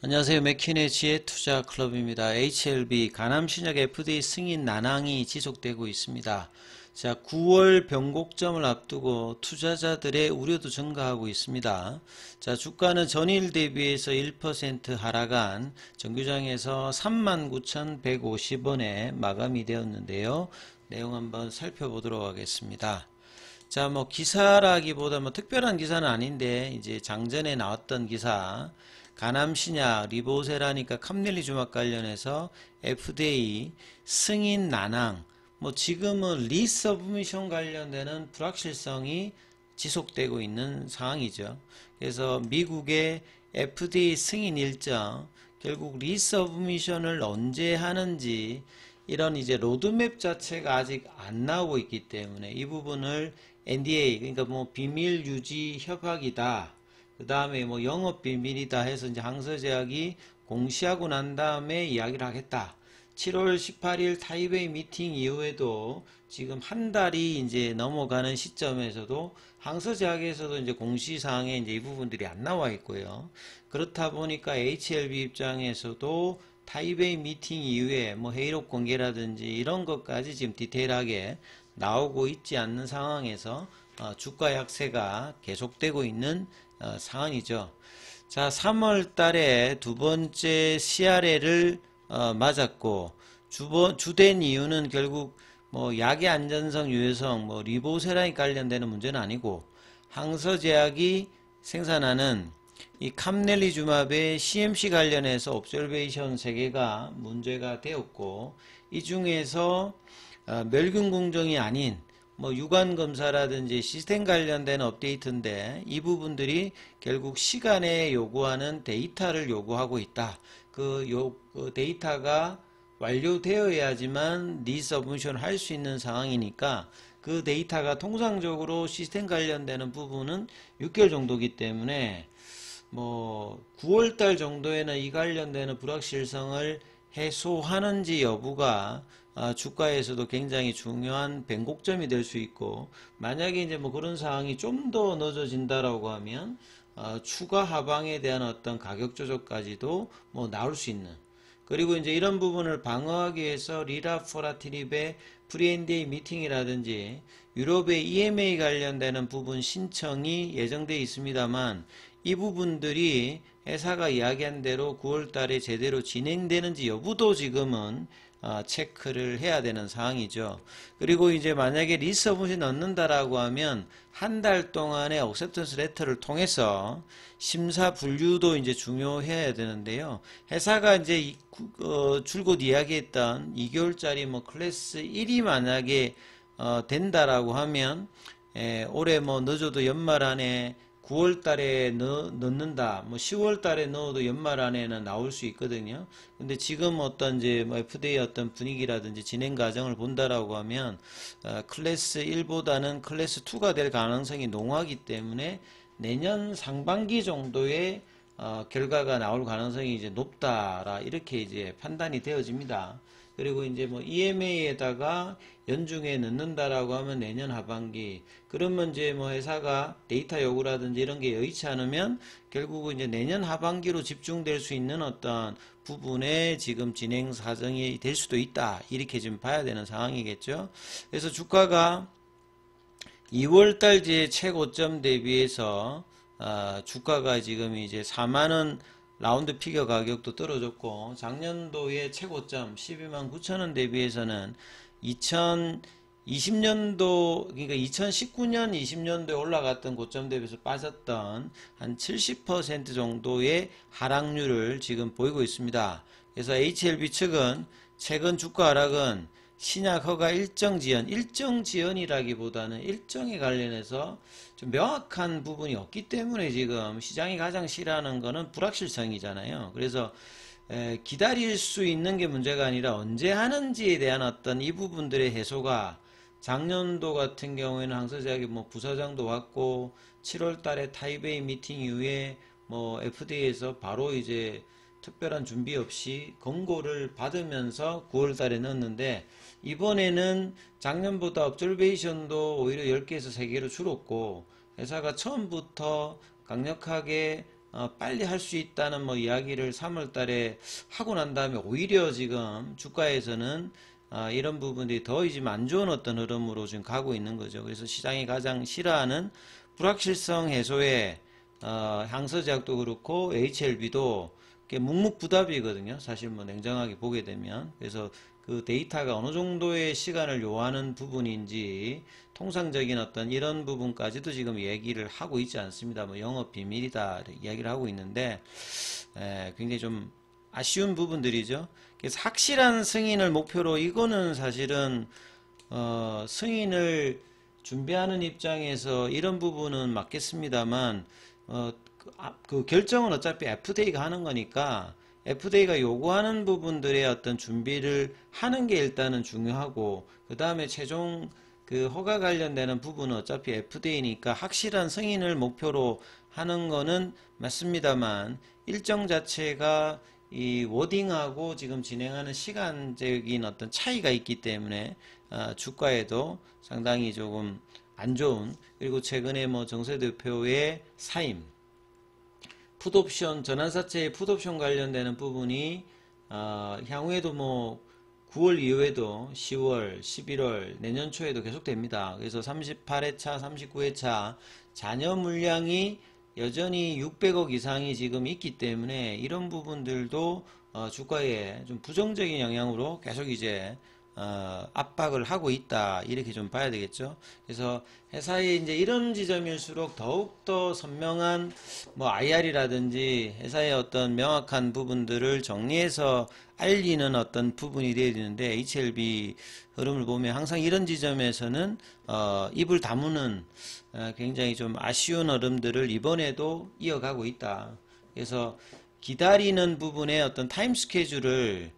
안녕하세요. 맥킨의 지혜투자 클럽입니다. HLB 간암신약 FDA 승인 난항이 지속되고 있습니다. 자, 9월 변곡점을 앞두고 투자자들의 우려도 증가하고 있습니다. 자, 주가는 전일 대비해서 1% 하락한 정규장에서 39,150원에 마감이 되었는데요. 내용 한번 살펴보도록 하겠습니다. 자, 기사라기보다 특별한 기사는 아닌데, 이제 장전에 나왔던 기사, 간암신약, 리보세라니까 캄넬리주막 관련해서 FDA 승인 난항, 지금은 리서브미션 관련되는 불확실성이 지속되고 있는 상황이죠. 그래서 미국의 FDA 승인 일정, 결국 리서브미션을 언제 하는지, 이런 이제 로드맵 자체가 아직 안 나오고 있기 때문에 이 부분을 NDA, 그러니까 비밀 유지 협약이다. 그 다음에 영업 비밀이다 해서 이제 항서제약이 공시하고 난 다음에 이야기를 하겠다. 7월 18일 타이베이 미팅 이후에도 지금 한 달이 이제 넘어가는 시점에서도 항서제약에서도 이제 공시사항에 이제 이 부분들이 안 나와 있고요. 그렇다 보니까 HLB 입장에서도 타이베이 미팅 이후에 회의록 공개라든지 이런 것까지 지금 디테일하게 나오고 있지 않는 상황에서 주가 약세가 계속되고 있는 상황이죠. 자, 3월 달에 두 번째 CRL을 맞았고, 주된 이유는 결국 약의 안전성, 유해성, 리보세라에 관련되는 문제는 아니고, 항서제약이 생산하는 이 캄넬리주맙의 CMC 관련해서 옵저베이션 3개가 문제가 되었고, 이 중에서 멸균 공정이 아닌 유관 검사라든지 시스템 관련된 업데이트인데 이 부분들이 결국 시간에 요구하는 데이터를 요구하고 있다. 그 데이터가 완료되어야지만 리서브미션을 할 수 있는 상황이니까 그 데이터가 통상적으로 시스템 관련되는 부분은 6개월 정도이기 때문에 9월달 정도에는 이 관련되는 불확실성을 해소하는지 여부가 주가에서도 굉장히 중요한 변곡점이 될 수 있고, 만약에 이제 그런 상황이 좀 더 늦어진다라고 하면 추가 하방에 대한 어떤 가격 조절까지도 나올 수 있는, 그리고 이제 이런 부분을 방어하기 위해서 리라포라티립의 프리-NDA 미팅이라든지 유럽의 EMA 관련되는 부분 신청이 예정되어 있습니다만, 이 부분들이 회사가 이야기한 대로 9월 달에 제대로 진행되는지 여부도 지금은 체크를 해야 되는 상황이죠. 그리고 이제 만약에 리서브미션 넣는다라고 하면 한 달 동안의 억셉턴스 레터를 통해서 심사 분류도 이제 중요해야 되는데요. 회사가 이제 줄곧 이야기했던 2개월짜리 클래스 1이 만약에 된다라고 하면 올해 늦어도 연말 안에 9월 달에 넣는다, 10월 달에 넣어도 연말 안에는 나올 수 있거든요. 근데 지금 어떤 이제 FDA 어떤 분위기라든지 진행 과정을 본다라고 하면, 클래스 1보다는 클래스 2가 될 가능성이 농후하기 때문에 내년 상반기 정도의 결과가 나올 가능성이 이제 높다라 이렇게 이제 판단이 되어집니다. 그리고 이제 EMA에다가 연중에 넣는다라고 하면 내년 하반기, 그러면 이제 회사가 데이터 요구라든지 이런 게 여의치 않으면 결국은 이제 내년 하반기로 집중될 수 있는 어떤 부분에 지금 진행 사정이 될 수도 있다, 이렇게 지금 봐야 되는 상황이겠죠. 그래서 주가가 2월달 제 최고점 대비해서 주가가 지금 이제 4만원 라운드 피겨 가격도 떨어졌고, 작년도의 최고점 12만 9천원 대비해서는 2020년도, 그러니까 2019년 20년도에 올라갔던 고점 대비해서 빠졌던 한 70% 정도의 하락률을 지금 보이고 있습니다. 그래서 HLB 측은 최근 주가 하락은 신약 허가 일정 지연이라기보다는 일정에 관련해서 좀 명확한 부분이 없기 때문에 지금 시장이 가장 싫어하는 거는 불확실성이잖아요. 그래서 기다릴 수 있는 게 문제가 아니라 언제 하는지에 대한 어떤 이 부분들의 해소가, 작년도 같은 경우에는 항서제약이 부사장도 왔고 7월 달에 타이베이 미팅 이후에 FDA에서 바로 이제 특별한 준비 없이 권고를 받으면서 9월 달에 넣었는데, 이번에는 작년보다 업저베이션도 오히려 10개에서 3개로 줄었고, 회사가 처음부터 강력하게 빨리 할 수 있다는 뭐 이야기를 3월 달에 하고 난 다음에 오히려 지금 주가에서는 이런 부분들이 더 이제 안 좋은 어떤 흐름으로 지금 가고 있는 거죠. 그래서 시장이 가장 싫어하는 불확실성 해소에 향서제약도 그렇고 HLB도 묵묵부답이거든요. 사실 뭐 냉정하게 보게 되면. 그래서 그 데이터가 어느 정도의 시간을 요하는 부분인지 통상적인 어떤 이런 부분까지도 지금 얘기를 하고 있지 않습니다. 뭐 영업 비밀이다 이야기를 하고 있는데 굉장히 좀 아쉬운 부분들이죠. 그래서 확실한 승인을 목표로 이거는 사실은 승인을 준비하는 입장에서 이런 부분은 맞겠습니다만 그 결정은 어차피 FDA가 하는 거니까 FDA가 요구하는 부분들의 어떤 준비를 하는 게 일단은 중요하고 그 다음에 최종 그 허가 관련되는 부분은 어차피 FDA니까 확실한 승인을 목표로 하는 거는 맞습니다만 일정 자체가 이 워딩하고 지금 진행하는 시간적인 어떤 차이가 있기 때문에 주가에도 상당히 조금 안 좋은 그리고 최근에 뭐 정세 대표의 사임 풋옵션 전환사채의 풋옵션 관련되는 부분이 향후에도 뭐 9월 이후에도 10월, 11월 내년 초에도 계속됩니다. 그래서 38회차, 39회차 잔여 물량이 여전히 600억 이상이 지금 있기 때문에 이런 부분들도 주가에 좀 부정적인 영향으로 계속 이제 압박을 하고 있다 이렇게 좀 봐야 되겠죠. 그래서 회사의 이제 이런 지점일수록 더욱더 선명한 뭐 IR이라든지 회사의 어떤 명확한 부분들을 정리해서 알리는 어떤 부분이 되어야 되는데 HLB 흐름을 보면 항상 이런 지점에서는 입을 다무는 굉장히 좀 아쉬운 흐름들을 이번에도 이어가고 있다. 그래서 기다리는 부분의 어떤 타임 스케줄을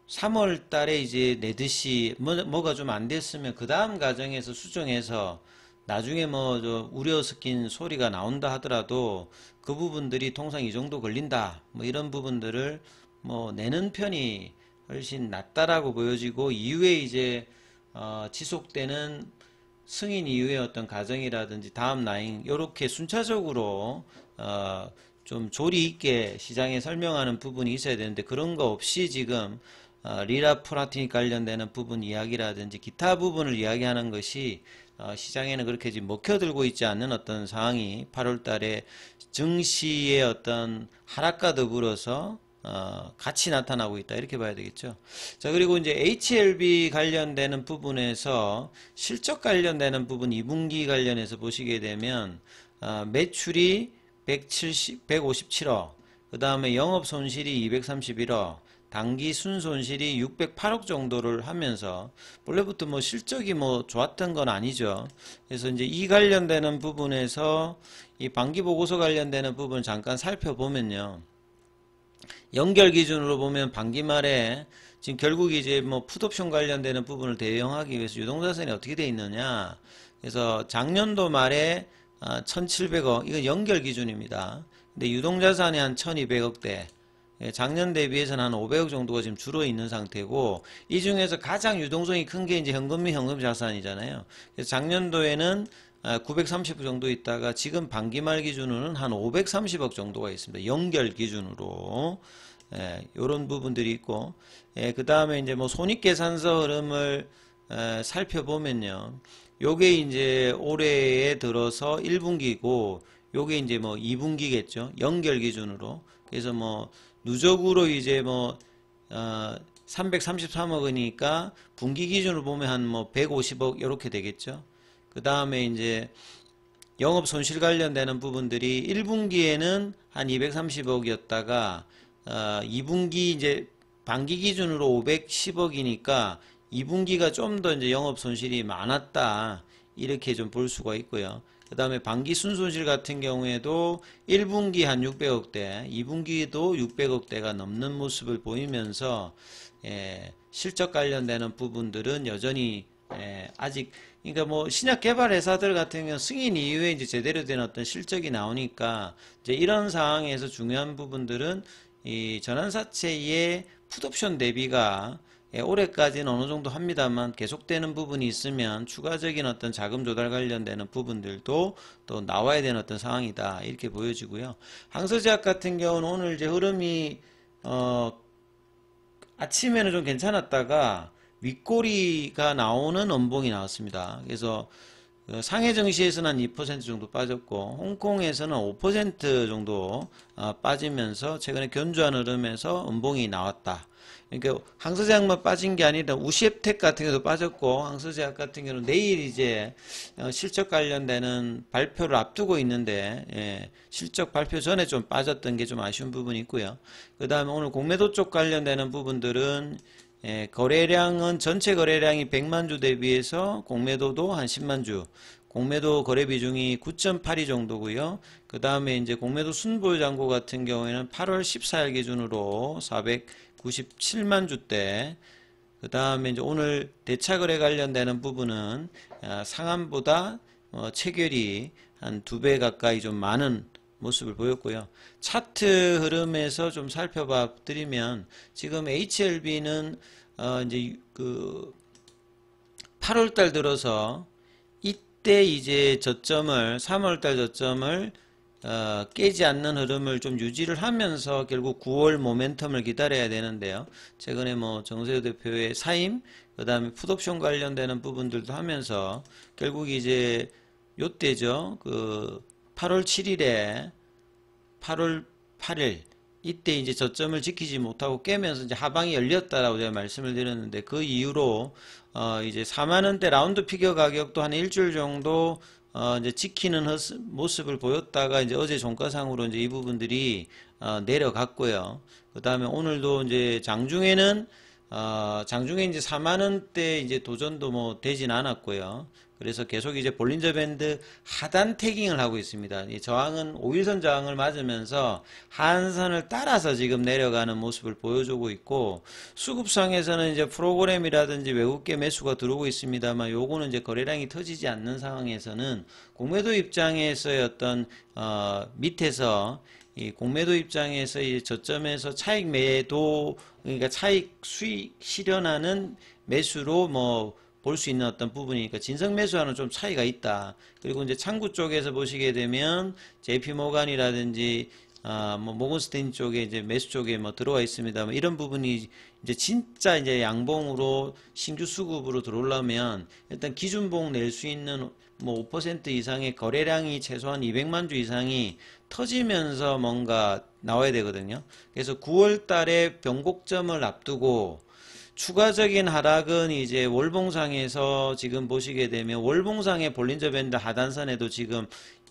3월 달에 이제 내듯이 뭐가 좀 안 됐으면 그 다음 과정에서 수정해서 나중에 뭐 우려 섞인 소리가 나온다 하더라도 그 부분들이 통상 이 정도 걸린다 뭐 이런 부분들을 뭐 내는 편이 훨씬 낫다라고 보여지고 이후에 이제 지속되는 승인 이후의 어떤 과정이라든지 다음 라인 요렇게 순차적으로 좀 조리 있게 시장에 설명하는 부분이 있어야 되는데 그런 거 없이 지금 리라 플라티닉 관련되는 부분 이야기라든지 기타 부분을 이야기하는 것이 시장에는 그렇게 지금 먹혀들고 있지 않는 어떤 상황이 8월 달에 증시의 어떤 하락과 더불어서 같이 나타나고 있다 이렇게 봐야 되겠죠. 자 그리고 이제 HLB 관련되는 부분에서 실적 관련되는 부분 2분기 관련해서 보시게 되면 매출이 157억 그 다음에 영업 손실이 231억 당기 순손실이 608억 정도를 하면서 원래부터 뭐 실적이 뭐 좋았던 건 아니죠. 그래서 이제 이 관련되는 부분에서 이 반기 보고서 관련되는 부분을 잠깐 살펴보면요. 연결 기준으로 보면 반기 말에 지금 결국 이제 뭐 풋옵션 관련되는 부분을 대응하기 위해서 유동자산이 어떻게 되어 있느냐. 그래서 작년도 말에 1700억 이건 연결 기준입니다. 근데 유동자산이 한 1200억대 작년 대비해서는 한 500억 정도가 지금 줄어 있는 상태고 이 중에서 가장 유동성이 큰 게 이제 현금 및 현금 자산이잖아요. 그래서 작년도에는 930억 정도 있다가 지금 반기 말 기준으로는 한 530억 정도가 있습니다. 연결 기준으로 이런 부분들이 있고 그 다음에 이제 뭐 손익계산서 흐름을 살펴보면요. 요게 이제 올해에 들어서 1분기고 요게 이제 뭐 2분기겠죠. 연결 기준으로. 그래서 뭐 누적으로 이제 뭐 333억이니까 분기 기준으로 보면 한 뭐 150억 이렇게 되겠죠. 그 다음에 이제 영업 손실 관련되는 부분들이 1분기에는 한 230억이었다가 2분기 이제 반기 기준으로 510억이니까 2분기가 좀 더 이제 영업 손실이 많았다 이렇게 좀 볼 수가 있고요. 그 다음에 반기 순손실 같은 경우에도 1분기 한 600억대 2분기도 600억대가 넘는 모습을 보이면서 실적 관련되는 부분들은 여전히 아직 그러니까 뭐 신약 개발 회사들 같은 경우는 승인 이후에 이제 제대로 된 어떤 실적이 나오니까 이제 이런 상황에서 중요한 부분들은 이 전환사채의 풋옵션 대비가 올해까지는 어느 정도 합니다만 계속되는 부분이 있으면 추가적인 어떤 자금 조달 관련되는 부분들도 또 나와야 되는 어떤 상황이다 이렇게 보여지고요. 항서제약 같은 경우는 오늘 이제 흐름이 아침에는 좀 괜찮았다가 윗꼬리가 나오는 음봉이 나왔습니다. 그래서 상해 증시에서는 한 2% 정도 빠졌고 홍콩에서는 5% 정도 빠지면서 최근에 견조한 흐름에서 음봉이 나왔다. 그러니까 항서제약만 빠진 게 아니라 우시앱텍 같은 경우도 빠졌고 항서제약 같은 경우는 내일 이제 실적 관련되는 발표를 앞두고 있는데 실적 발표 전에 좀 빠졌던 게 좀 아쉬운 부분이 있고요. 그 다음에 오늘 공매도 쪽 관련되는 부분들은 거래량은 전체 거래량이 100만 주 대비해서 공매도도 한 10만 주, 공매도 거래 비중이 9.82 정도고요. 그 다음에 이제 공매도 순보유 잔고 같은 경우에는 8월 14일 기준으로 497만 주대. 그 다음에 이제 오늘 대차 거래 관련되는 부분은 상한보다 체결이 한 2배 가까이 좀 많은 모습을 보였고요. 차트 흐름에서 좀 살펴봐 드리면 지금 HLB는 이제 그 8월달 들어서 이때 이제 저점을 3월달 저점을 깨지 않는 흐름을 좀 유지를 하면서 결국 9월 모멘텀을 기다려야 되는데요. 최근에 뭐 정세호 대표의 사임, 그 다음에 풋옵션 관련되는 부분들도 하면서 결국 이제 요때죠. 그 8월 7일에 8월 8일 이때 이제 저점을 지키지 못하고 깨면서 이제 하방이 열렸다라고 제가 말씀을 드렸는데 그 이후로 이제 4만원대 라운드 피겨 가격도 한 일주일 정도 이제 지키는 모습을 보였다가 이제 어제 종가상으로 이제 이 부분들이 내려갔고요. 그 다음에 오늘도 이제 장중에는 장중에 이제 4만원대 이제 도전도 뭐 되진 않았고요. 그래서 계속 이제 볼린저 밴드 하단 태깅을 하고 있습니다. 이 저항은 5일선 저항을 맞으면서 하한선을 따라서 지금 내려가는 모습을 보여주고 있고 수급상에서는 이제 프로그램이라든지 외국계 매수가 들어오고 있습니다만 요거는 이제 거래량이 터지지 않는 상황에서는 공매도 입장에서의 어떤 밑에서 이 공매도 입장에서 이 저점에서 차익 매도 그러니까 차익 수익 실현하는 매수로 뭐 볼 수 있는 어떤 부분이니까 진성 매수와는 좀 차이가 있다. 그리고 이제 창구 쪽에서 보시게 되면 JP 모간이라든지 뭐 모건스탠리 쪽에 이제 매수 쪽에 뭐 들어와 있습니다만 이런 부분이 이제 진짜 이제 양봉으로 신규 수급으로 들어오려면 일단 기준봉 낼 수 있는 뭐 5% 이상의 거래량이 최소한 200만 주 이상이 터지면서 뭔가 나와야 되거든요. 그래서 9월 달에 변곡점을 앞두고 추가적인 하락은 이제 월봉상에서 지금 보시게 되면 월봉상의 볼린저 밴드 하단선에도 지금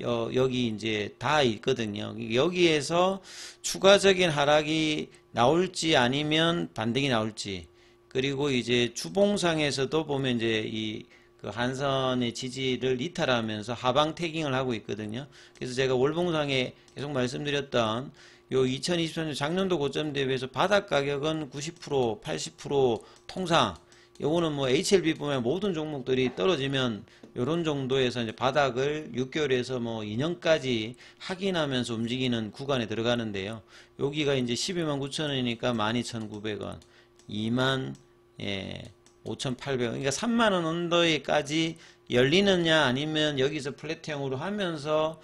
여기 이제 다 있거든요. 여기에서 추가적인 하락이 나올지 아니면 반등이 나올지 그리고 이제 주봉상에서도 보면 이제 이 그 한선의 지지를 이탈하면서 하방 태깅을 하고 있거든요. 그래서 제가 월봉상에 계속 말씀드렸던 요 2023년 작년도 고점 대비해서 바닥 가격은 90%, 80% 통상 요거는 뭐 HLB 보면 모든 종목들이 떨어지면 요런 정도에서 이제 바닥을 6개월에서 뭐 2년까지 확인하면서 움직이는 구간에 들어가는데요. 여기가 이제 12만 9천원이니까 12,900원, 2만 5,800원, 그러니까 3만원 언더에까지 열리느냐 아니면 여기서 플랫형으로 하면서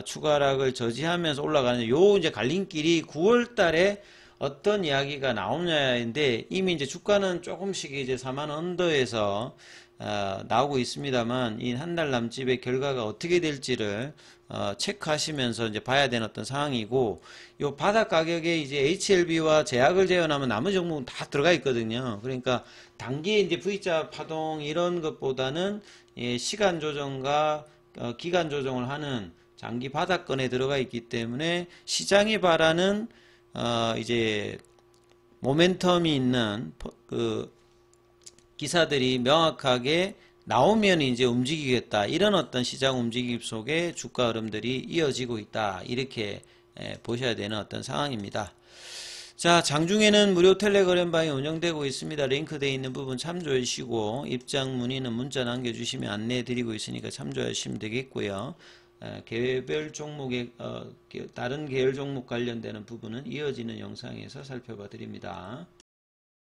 추가 하락을 저지하면서 올라가는 요 이제 갈림길이 9월 달에 어떤 이야기가 나오냐인데 이미 이제 주가는 조금씩 이제 4만 언더에서 나오고 있습니다만 이 한 달 남짓의 결과가 어떻게 될지를 체크하시면서 이제 봐야 되는 어떤 상황이고 요 바닥 가격에 이제 HLB와 제약을 제외하면 나머지 종목은 다 들어가 있거든요. 그러니까 단기에 이제 V자 파동 이런 것보다는 시간 조정과 기간 조정을 하는 장기 바닥권에 들어가 있기 때문에 시장이 바라는 이제 모멘텀이 있는 그 기사들이 명확하게 나오면 이제 움직이겠다 이런 어떤 시장 움직임 속에 주가 흐름들이 이어지고 있다 이렇게 보셔야 되는 어떤 상황입니다. 자, 장중에는 무료 텔레그램방이 운영되고 있습니다. 링크되어 있는 부분 참조해 주시고 입장 문의는 문자 남겨주시면 안내해 드리고 있으니까 참조하시면 되겠고요. 개별 종목의 다른 계열 종목 관련되는 부분은 이어지는 영상에서 살펴봐 드립니다.